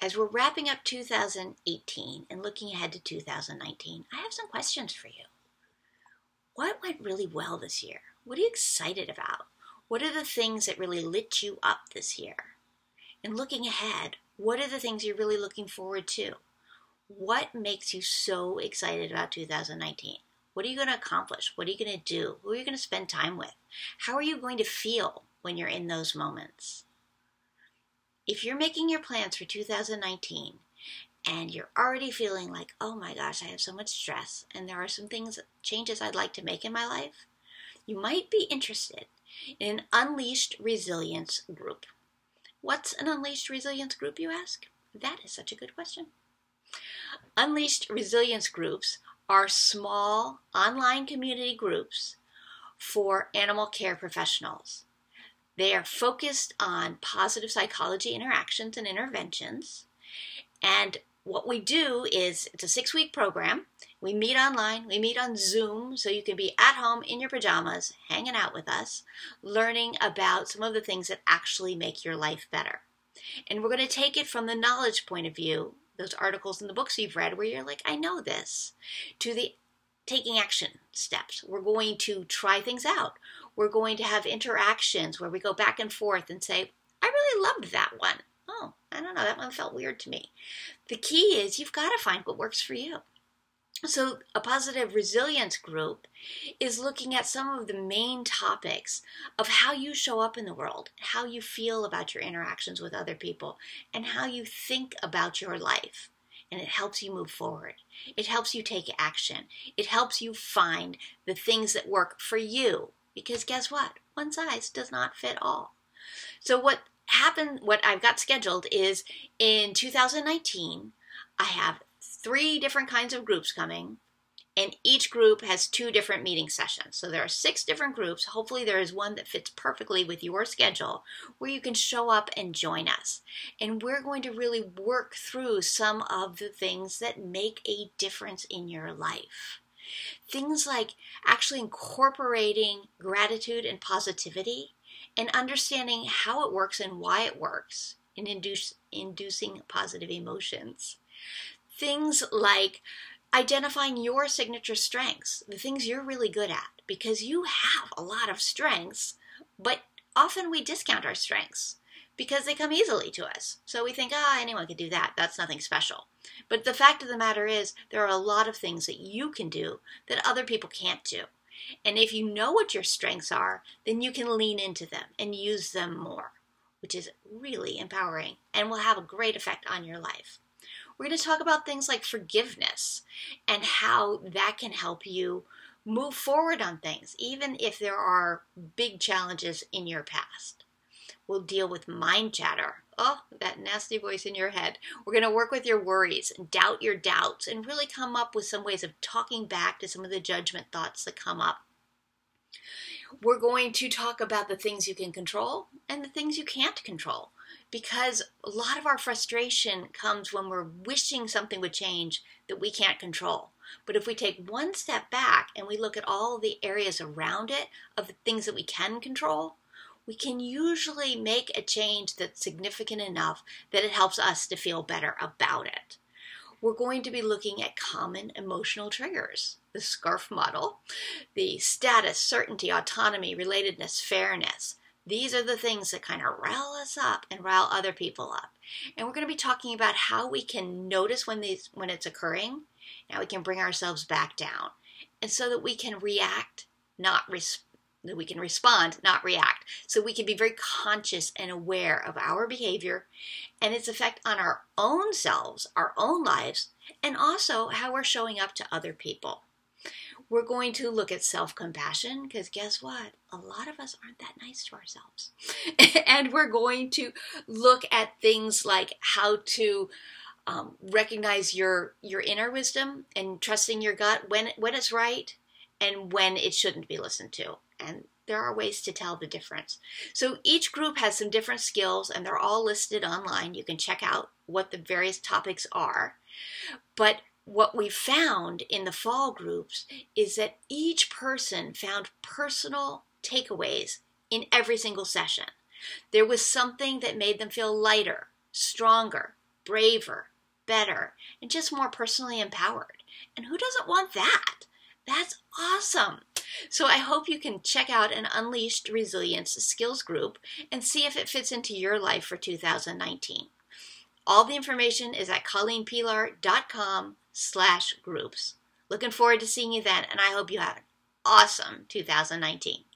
As we're wrapping up 2018 and looking ahead to 2019, I have some questions for you. What went really well this year? What are you excited about? What are the things that really lit you up this year? And looking ahead, what are the things you're really looking forward to? What makes you so excited about 2019? What are you going to accomplish? What are you going to do? Who are you going to spend time with? How are you going to feel when you're in those moments? If you're making your plans for 2019 and you're already feeling like, oh my gosh, I have so much stress and there are some changes I'd like to make in my life, you might be interested in an Unleashed Resilience group. What's an Unleashed Resilience group, you ask? That is such a good question. Unleashed Resilience groups are small online community groups for animal care professionals. They are focused on positive psychology interactions and interventions. And what we do is, it's a 6-week program. We meet online, we meet on Zoom, so you can be at home in your pajamas, hanging out with us, learning about some of the things that actually make your life better. And we're going to take it from the knowledge point of view, those articles in the books you've read where you're like, I know this, to the taking action steps. We're going to try things out. We're going to have interactions where we go back and forth and say, I really loved that one. Oh, I don't know, that one felt weird to me. The key is you've got to find what works for you. So a positive resilience group is looking at some of the main topics of how you show up in the world, how you feel about your interactions with other people, and how you think about your life. And it helps you move forward. It helps you take action. It helps you find the things that work for you. Because guess what? One size does not fit all. So what I've got scheduled is in 2019, I have 3 different kinds of groups coming, and each group has 2 different meeting sessions. So there are 6 different groups. Hopefully there is one that fits perfectly with your schedule where you can show up and join us. And we're going to really work through some of the things that make a difference in your life. Things like actually incorporating gratitude and positivity and understanding how it works and why it works in inducing positive emotions. Things like identifying your signature strengths, the things you're really good at, because you have a lot of strengths, but often we discount our strengths because they come easily to us. So we think, anyone could do that. That's nothing special. But the fact of the matter is, there are a lot of things that you can do that other people can't do. And if you know what your strengths are, then you can lean into them and use them more, which is really empowering and will have a great effect on your life. We're going to talk about things like forgiveness and how that can help you move forward on things, even if there are big challenges in your past. We'll deal with mind chatter. Oh, that nasty voice in your head. We're going to work with your worries and doubt your doubts and really come up with some ways of talking back to some of the judgment thoughts that come up. We're going to talk about the things you can control and the things you can't control, because a lot of our frustration comes when we're wishing something would change that we can't control. But if we take one step back and we look at all the areas around it of the things that we can control, we can usually make a change that's significant enough that it helps us to feel better about it. We're going to be looking at common emotional triggers, the SCARF model, the status, certainty, autonomy, relatedness, fairness. These are the things that kind of rile us up and rile other people up. And we're going to be talking about how we can notice when it's occurring, how we can bring ourselves back down, and so that we can react, that we can respond, not react. So we can be very conscious and aware of our behavior and its effect on our own selves, our own lives, and also how we're showing up to other people. We're going to look at self-compassion, because guess what? A lot of us aren't that nice to ourselves. And we're going to look at things like how to recognize your inner wisdom and trusting your gut when it's right and when it shouldn't be listened to. And there are ways to tell the difference. So each group has some different skills, and they're all listed online. You can check out what the various topics are. But what we found in the fall groups is that each person found personal takeaways in every single session. There was something that made them feel lighter, stronger, braver, better, and just more personally empowered. And who doesn't want that? That's awesome. So I hope you can check out an Unleashed Resilience skills group and see if it fits into your life for 2019. All the information is at colleenpeeler.com/groups. Looking forward to seeing you then, and I hope you have an awesome 2019.